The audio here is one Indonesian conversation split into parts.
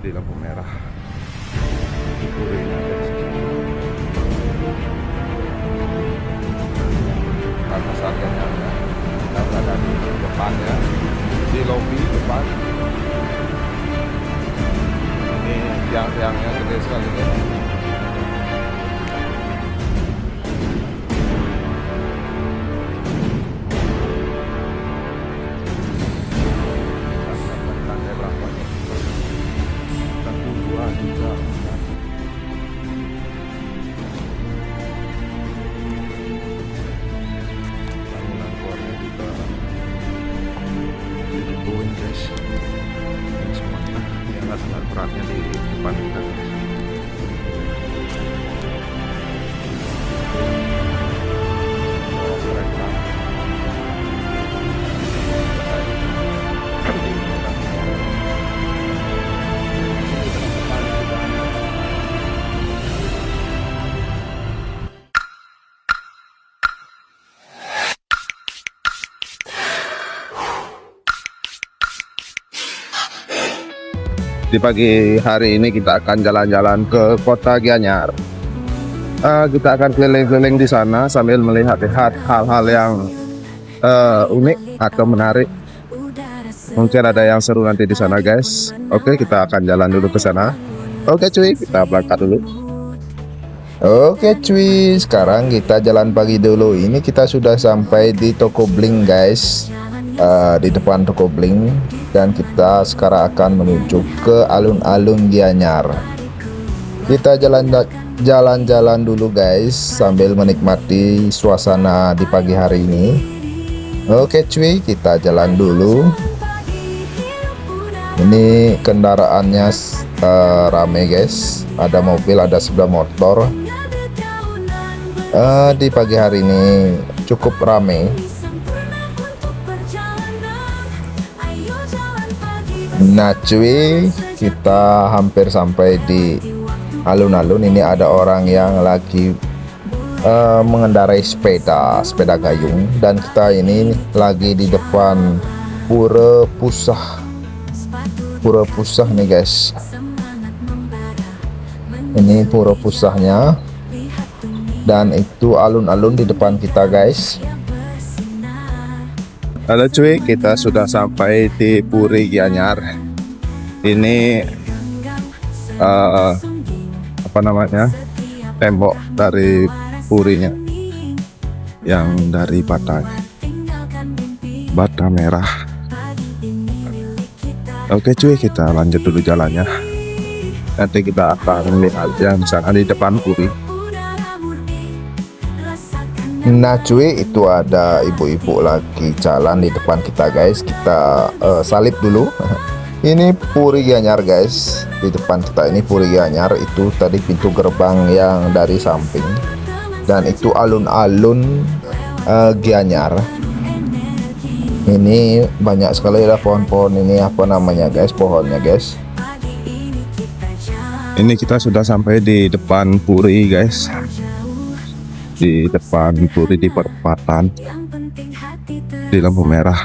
di lampu merah di Purinya guys. Karena harganya kita berada di depannya, di lobi depan. Ini tiang-tiangnya gede sekali guys. Lantai berapa nih? Lantai 2 juga. Bangunan keluarnya juga didebuin guys. Ini semuanya yang alat beratnya di depan kita guys. Oh, kereta. Di pagi hari ini kita akan jalan-jalan ke kota Gianyar. Kita akan keliling-keliling di sana sambil melihat-lihat hal-hal yang unik atau menarik. Mungkin ada yang seru nanti di sana guys. Oke, kita akan jalan dulu ke sana. Oke cuy, kita berangkat dulu. Oke cuy, sekarang kita jalan pagi dulu. Ini kita sudah sampai di toko Blink guys. Di depan toko Blink, dan kita sekarang akan menuju ke alun-alun Gianyar. Kita jalan-jalan dulu guys sambil menikmati suasana di pagi hari ini. Oke cuy, kita jalan dulu. Ini kendaraannya rame guys, ada mobil, ada sepeda motor. Di pagi hari ini cukup rame. Nah cuy, kita hampir sampai di alun-alun. Ini ada orang yang lagi mengendarai sepeda gayung, dan kita ini lagi di depan Pura Pusah nih guys. Ini Pura Pusahnya, dan itu alun-alun di depan kita guys. Halo cuy, kita sudah sampai di Puri Gianyar. Ini apa namanya, tembok dari purinya yang dari bata merah. Oke cuy, kita lanjut dulu jalannya. Nanti kita akan lihat yang sana di depan puri. Nah cuy, itu ada ibu-ibu lagi jalan di depan kita guys. Kita salib dulu. Ini Puri Gianyar guys. Di depan kita ini Puri Gianyar. Itu tadi pintu gerbang yang dari samping, dan itu alun-alun Gianyar. Ini banyak sekali ada pohon-pohon. Ini apa namanya guys, pohonnya guys. Ini kita sudah sampai di depan Puri guys. Di depan Puri, di perempatan, di lampu merah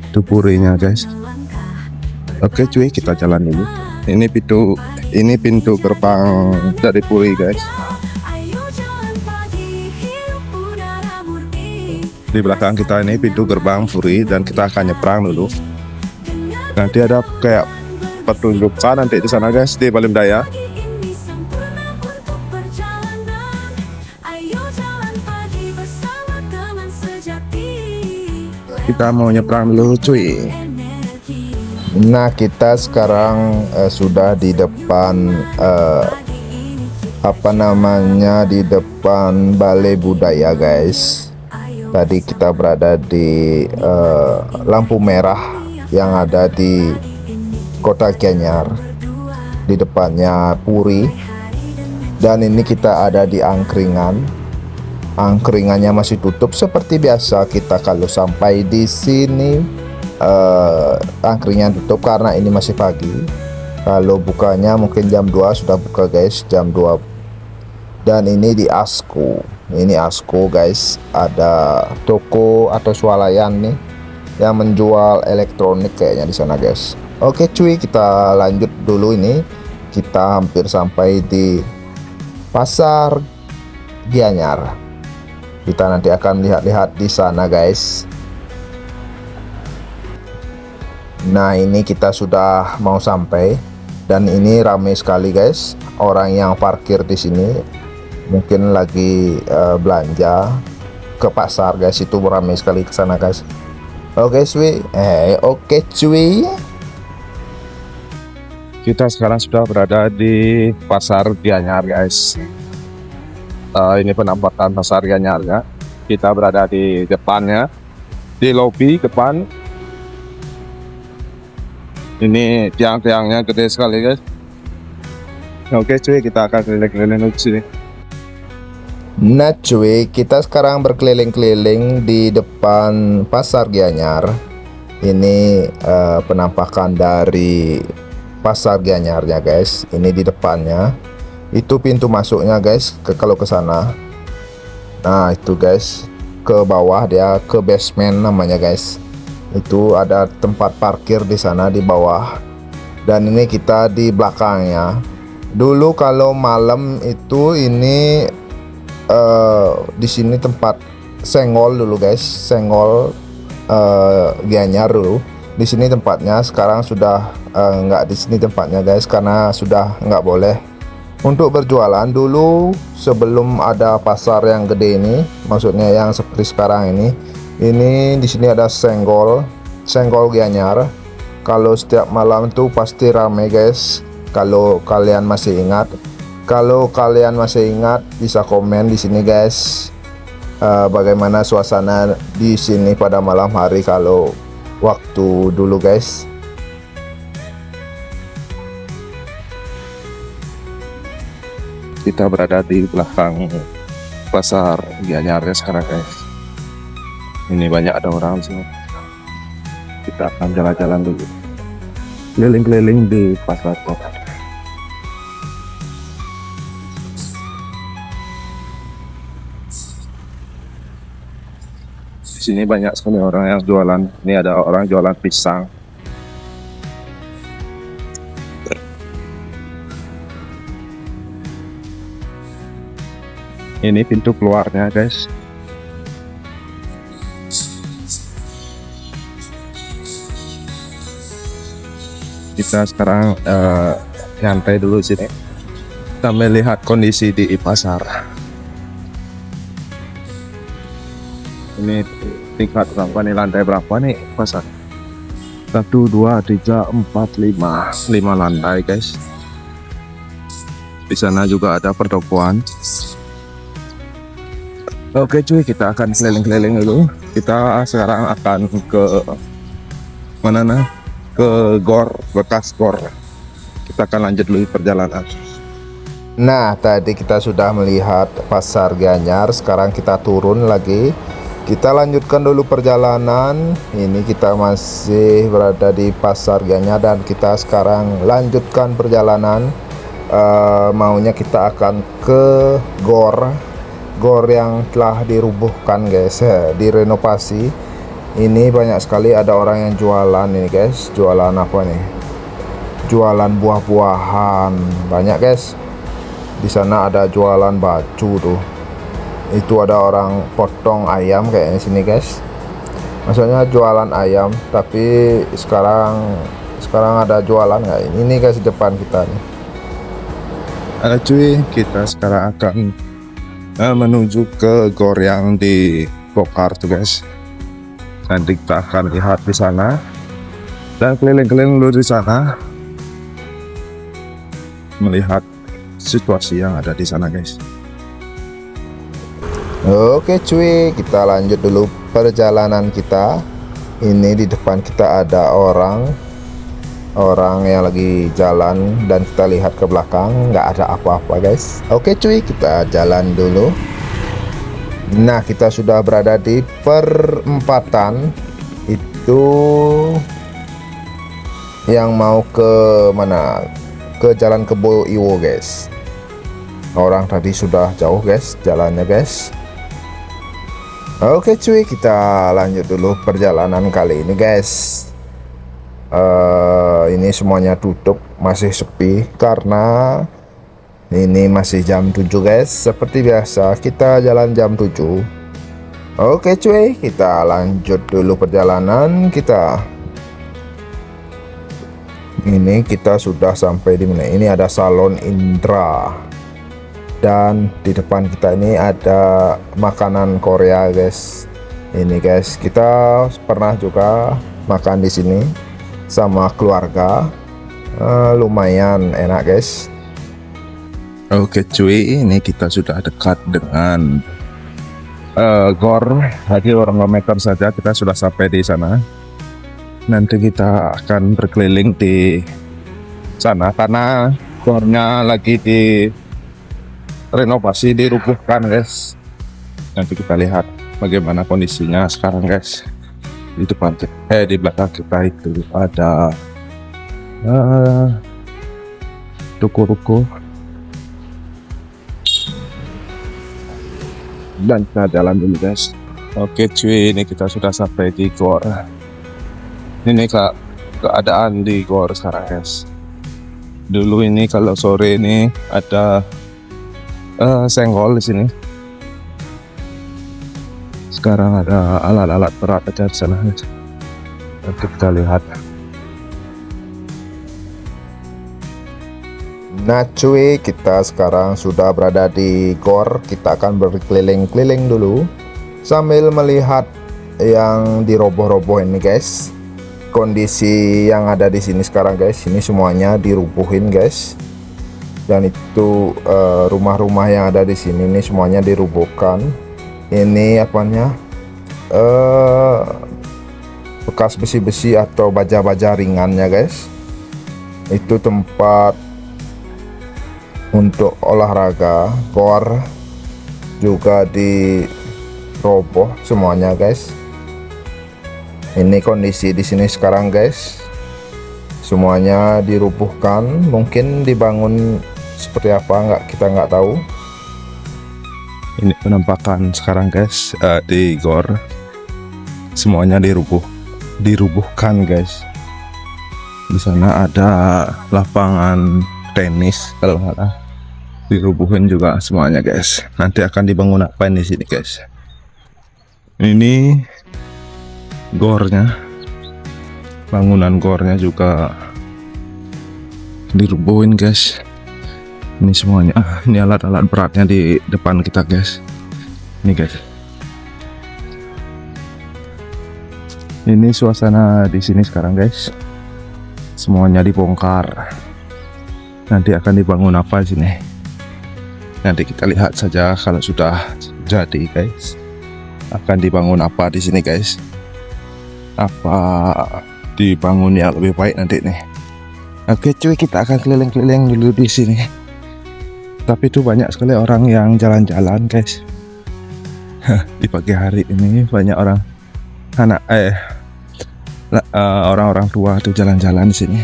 itu Purinya guys. Oke cuy, kita jalan dulu. Ini pintu gerbang dari Puri guys. Di belakang kita ini pintu gerbang Puri, dan kita akan nyebrang dulu. Nanti ada kayak petunjukan nanti di sana guys, di Balim Daya. Kita mau nyebrang dulu cuy. Nah kita sekarang sudah di depan apa namanya, di depan Balai Budaya guys. Tadi kita berada di lampu merah yang ada di kota Gianyar, di depannya Puri. Dan ini kita ada di angkringan. Angkringannya masih tutup seperti biasa. Kita kalau sampai di sini angkringan tutup karena ini masih pagi. Kalau bukanya mungkin jam 2 sudah buka guys, jam 2. Dan ini di Asko. Ini Asko guys, ada toko atau swalayan nih yang menjual elektronik kayaknya di sana guys. Oke cuy, kita lanjut dulu ini kita hampir sampai di Pasar Gianyar. Kita nanti akan lihat-lihat di sana guys. Nah ini kita sudah mau sampai dan ini ramai sekali guys. Orang yang parkir di sini mungkin lagi belanja ke pasar guys. Itu ramai sekali ke sana guys. Oke cuy. Kita sekarang sudah berada di Pasar Gianyar guys. Ini penampakan Pasar Gianyarnya. Kita berada di depannya, di lobi depan. Ini tiang-tiangnya gede sekali guys. Oke cuy, kita akan keliling-keliling di sini. Nah cuy, kita sekarang berkeliling-keliling di depan Pasar Gianyar. Ini penampakan dari Pasar Gianyarnya guys. Ini di depannya. Itu pintu masuknya guys. Kalau ke sana. Nah itu guys, ke bawah dia ke basement namanya guys. Itu ada tempat parkir di sana di bawah. Dan ini kita di belakangnya. Dulu kalau malam itu ini di sini tempat senggol dulu guys, senggol Gianyar dulu. Di sini tempatnya, sekarang sudah nggak di sini tempatnya guys, karena sudah nggak boleh untuk berjualan. Dulu sebelum ada pasar yang gede ini, maksudnya yang seperti sekarang ini di sini ada senggol Gianyar. Kalau setiap malam tuh pasti ramai guys. Kalau kalian masih ingat, bisa komen di sini guys. Bagaimana suasana di sini pada malam hari kalau waktu dulu guys. Kita berada di belakang Pasar Gianyar sekarang guys. Ini banyak ada orang semua. Kita akan jalan-jalan dulu, keliling-keliling di pasar kota. Di sini banyak sekali orang yang jualan. Ini ada orang jualan pisang. Ini pintu keluarnya guys. Kita sekarang nyantai dulu sini. Kita melihat kondisi di pasar. Ini tingkat berapa nih, lantai berapa nih pasar? 1, 2, 3, 4, 5 lantai guys. Di sana juga ada pertokoan. Oke cuy, kita akan keliling-keliling dulu. Kita sekarang akan ke mana nah? Ke gor, bekas gor. Kita akan lanjut dulu perjalanan. Nah tadi kita sudah melihat Pasar Gianyar. Sekarang kita turun lagi. Kita lanjutkan dulu perjalanan. Ini kita masih berada di Pasar Gianyar dan kita sekarang lanjutkan perjalanan. Maunya kita akan ke gor yang telah dirubuhkan guys, direnovasi. Ini banyak sekali ada orang yang jualan ini guys. Jualan apa nih? Jualan buah-buahan banyak guys. Di sana ada jualan baju tuh. Itu ada orang potong ayam kayaknya sini guys. Maksudnya jualan ayam, tapi sekarang ada jualan nggak ini guys di depan kita nih. Cuy, kita sekarang akan menuju ke gor yang dibongkar tuh guys. Nanti kita akan lihat di sana dan keliling-keliling dulu di sana, melihat situasi yang ada di sana guys. Oke cuy, kita lanjut dulu perjalanan kita. Ini di depan kita ada orang yang lagi jalan dan kita lihat ke belakang nggak ada apa-apa guys. Oke cuy, kita jalan dulu. Nah kita sudah berada di perempatan itu yang mau ke mana, ke Jalan Kebo Iwo guys. Orang tadi sudah jauh guys jalannya guys. Oke cuy, kita lanjut dulu perjalanan kali ini guys. ini semuanya tutup, masih sepi karena ini masih jam 7 guys. Seperti biasa kita jalan jam 7. Oke cuy, kita lanjut dulu perjalanan kita. Ini kita sudah sampai di mana? Ini ada Salon Indra. Dan di depan kita ini ada makanan Korea guys. Ini guys, kita pernah juga makan di sini sama keluarga. Lumayan enak guys. Oke cuy, ini kita sudah dekat dengan GOR Haji Kilometer saja, kita sudah sampai di sana. Nanti kita akan berkeliling di sana karena GOR-nya lagi di renovasi, dirubuhkan guys. Nanti kita lihat bagaimana kondisinya sekarang guys. Di depan di belakang kita itu ada ruko-ruko dan kita jalan dulu guys. Oke cuy, ini kita sudah sampai di GOR. Ini keadaan di GOR sekarang guys. Dulu ini kalau sore ini ada senggol di sini. Sekarang ada alat-alat berat aja di sana guys. Oke, kita lihat. Nah cuy, kita sekarang sudah berada di GOR. Kita akan berkeliling-keliling dulu sambil melihat yang diroboh-roboh ini guys. Kondisi yang ada di sini sekarang guys, ini semuanya dirubuhin guys. Dan itu rumah-rumah yang ada di sini ini semuanya dirubuhkan. Ini apanya? Bekas besi-besi atau baja-baja ringannya guys. Itu tempat untuk olahraga. GOR juga diroboh semuanya guys. Ini kondisi di sini sekarang guys. Semuanya dirubuhkan, mungkin dibangun seperti apa kita nggak tahu. Ini penampakan sekarang guys di GOR. Semuanya dirubuhkan guys. Di sana ada lapangan tenis kalau nggak salah. Dirubuhin juga semuanya guys. Nanti akan dibangun apa di sini guys. Ini GOR-nya, bangunan GOR-nya juga dirubuhin guys. Ini semuanya, ini alat-alat beratnya di depan kita guys. Ini guys. Ini suasana di sini sekarang guys. Semuanya dibongkar. Nanti akan dibangun apa di sini? Nanti kita lihat saja kalau sudah jadi guys. Akan dibangun apa di sini guys? Apa dibangun yang lebih baik nanti nih? Oke cuy, kita akan keliling-keliling dulu di sini. Tapi itu banyak sekali orang yang jalan-jalan guys. Di pagi hari ini banyak orang orang-orang tua tuh jalan-jalan di sini.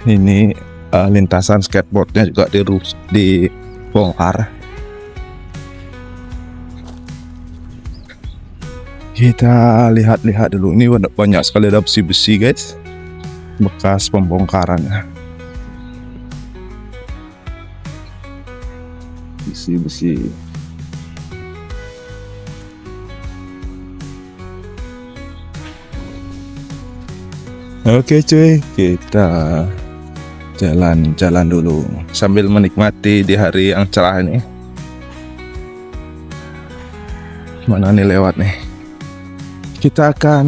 Ini lintasan skateboardnya juga dibongkar. Kita lihat-lihat dulu. Ini banyak sekali ada besi-besi guys, bekas pembongkarannya. Besi-besi. Oke cuy, kita jalan-jalan dulu sambil menikmati di hari yang cerah ini. Mana nih lewat nih? Kita akan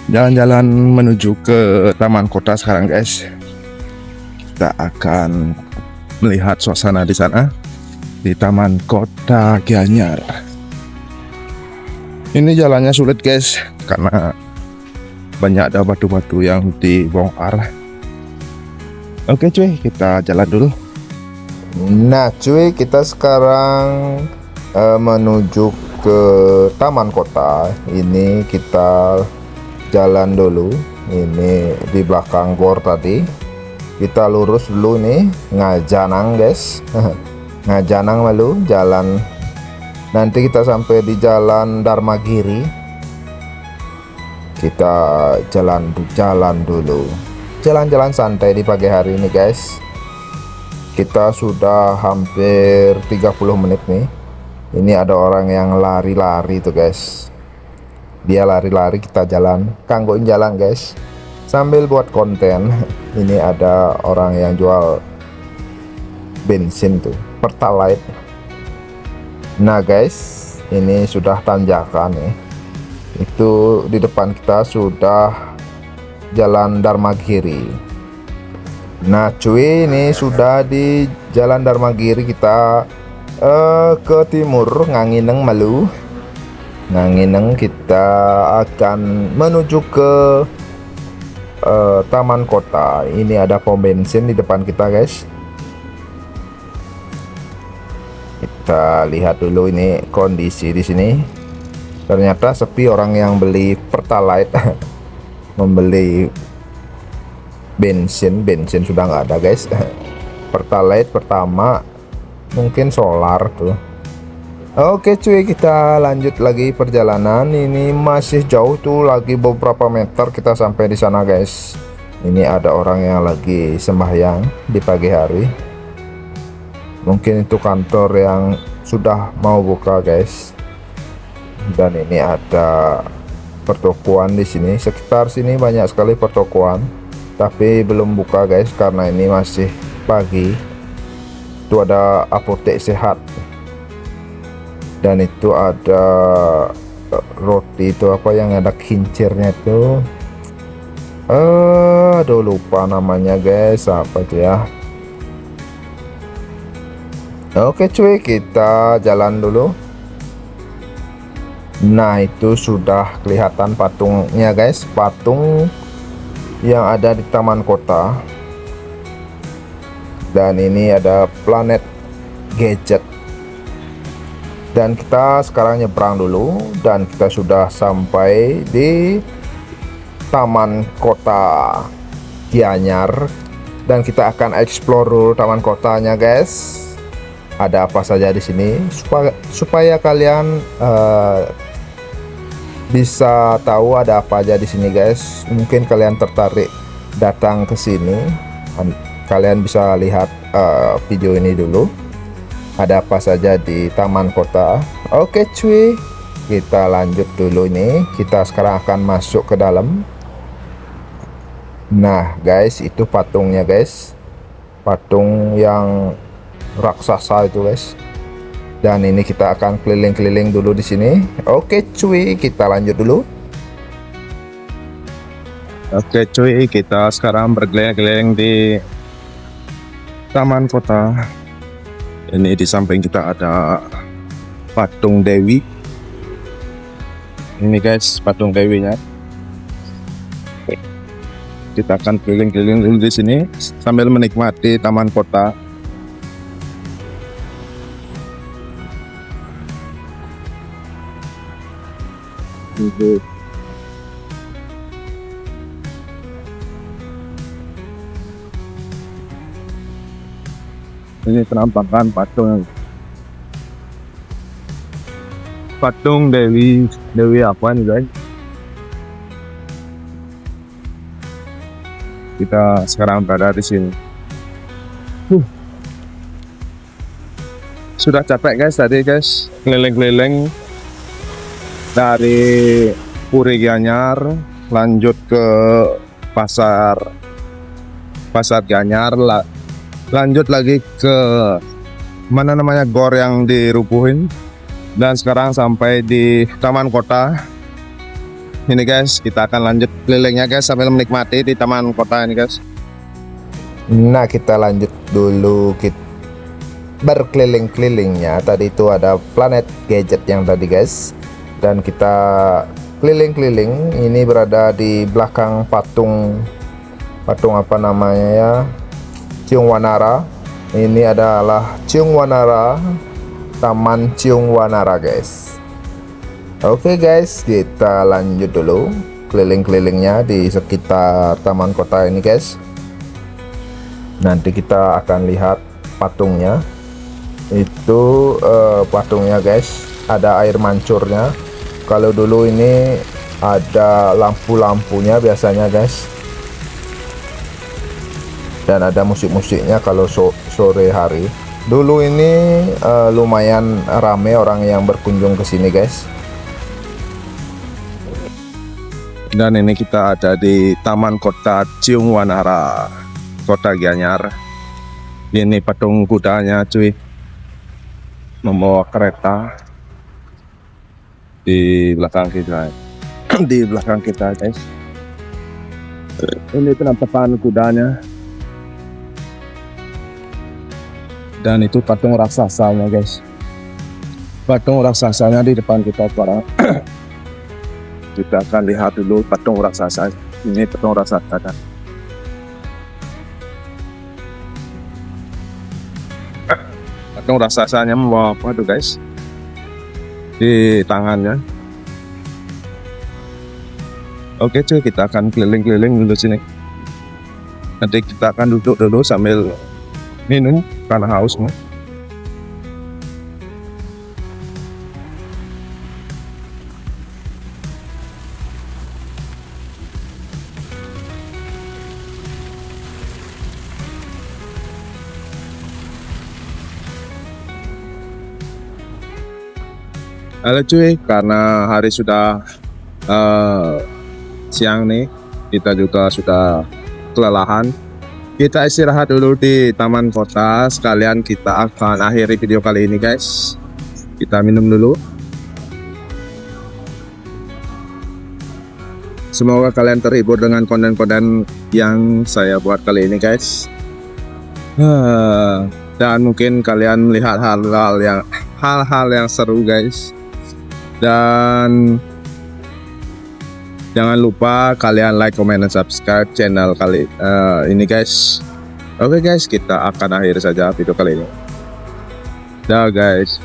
jalan-jalan menuju ke taman kota sekarang guys. Kita akan melihat suasana di sana di taman kota Gianyar. Ini jalannya sulit guys karena banyak ada batu-batu yang dibongkar. Oke cuy, kita jalan dulu. Nah cuy, kita sekarang menuju ke taman kota. Ini kita jalan dulu. Ini di belakang GOR tadi. Kita lurus dulu nih, Ngajanang guys. Ngajanang lalu jalan. Nanti kita sampai di jalan Dharmagiri. kita jalan santai di pagi hari ini guys. Kita sudah hampir 30 menit nih. Ini ada orang yang lari-lari tuh guys. Dia lari-lari, kita jalan, kanggoin jalan guys, sambil buat konten. Ini ada orang yang jual bensin tuh, Pertalite. Nah guys, ini sudah tanjakan nih. Itu di depan kita sudah jalan Dharmagiri. Nah cuy, ini sudah di jalan Dharmagiri. Kita ke timur Ngangineng Malu. Ngangineng, kita akan menuju ke taman kota. Ini ada pom bensin di depan kita guys. Kita lihat dulu ini kondisi di sini. Ternyata sepi orang yang beli Pertalite. Membeli bensin sudah nggak ada guys. Pertalite pertama mungkin solar tuh. Oke cuy, kita lanjut lagi perjalanan. Ini masih jauh tuh, lagi beberapa meter kita sampai di sana guys. Ini ada orang yang lagi sembahyang di pagi hari. Mungkin itu kantor yang sudah mau buka guys. Dan ini ada pertokoan di sini. Sekitar sini banyak sekali pertokoan, tapi belum buka guys karena ini masih pagi. Itu ada apotek sehat, dan itu ada roti itu apa yang ada kincirnya itu, aduh lupa namanya guys, apa itu ya. Oke cuy, kita jalan dulu. Nah itu sudah kelihatan patungnya guys, patung yang ada di taman kota. Dan ini ada planet gadget. Dan kita sekarang nyebrang dulu, dan kita sudah sampai di taman kota Gianyar. Dan kita akan explore dulu taman kotanya guys. Ada apa saja di sini supaya kalian bisa tahu ada apa aja di sini guys. Mungkin kalian tertarik datang ke sini. Kalian bisa lihat video ini dulu. Ada apa saja di taman kota. Oke cuy, kita lanjut dulu ini. Kita sekarang akan masuk ke dalam. Nah guys, itu patungnya guys. Patung yang raksasa itu guys. Dan ini kita akan keliling-keliling dulu di sini. Oke cuy, kita lanjut dulu. Oke cuy, kita sekarang berkeliling-keliling di taman kota. Ini di samping kita ada patung Dewi. Ini guys, patung Dewinya. Kita akan keliling-keliling dulu di sini sambil menikmati taman kota. Ini penampakan patung Dewi apa nih guys. Kita sekarang berada di sini. Sudah capek guys tadi guys, keliling-keliling dari Puri Gianyar lanjut ke pasar Gianyar, lanjut lagi ke mana namanya gor yang dirubuhin, dan sekarang sampai di taman kota. Ini guys, kita akan lanjut kelilingnya guys sambil menikmati di taman kota ini guys. Nah kita lanjut dulu berkeliling-kelilingnya. Tadi itu ada planet gadget yang tadi guys, dan kita keliling-keliling. Ini berada di belakang patung apa namanya ya, Ciung Wanara. Ini adalah Ciung Wanara, Taman Ciung Wanara guys. Oke guys, kita lanjut dulu keliling-kelilingnya di sekitar taman kota ini guys. Nanti kita akan lihat patungnya. Itu patungnya guys, ada air mancurnya. Kalau dulu ini ada lampu-lampunya biasanya guys, dan ada musik-musiknya kalau sore hari. Dulu ini lumayan rame orang yang berkunjung ke sini guys. Dan ini kita ada di Taman Kota Ciung Wanara, Kota Gianyar. Ini patung kudanya cuy, membawa kereta di belakang kita. Di belakang kita guys, ini penampakan kudanya, dan itu patung raksasanya guys. Patung raksasanya di depan kita sekarang. Kita akan lihat dulu patung raksasa. Ini patung raksasa. Patung raksasanya membawa apa tuh guys? Di tangannya. Oke cuy, kita akan keliling-keliling dulu sini. Nanti kita akan duduk dulu sambil minum karena haus nih. Halo cuy, karena hari sudah siang nih, kita juga sudah kelelahan. Kita istirahat dulu di taman kota, sekalian kita akan akhiri video kali ini guys. Kita minum dulu. Semoga kalian terhibur dengan konten-konten yang saya buat kali ini guys. Dan mungkin kalian melihat hal-hal yang seru guys. Dan jangan lupa kalian like, comment, dan subscribe channel kali ini guys. Oke guys, kita akan akhiri saja video kali ini. Dah guys.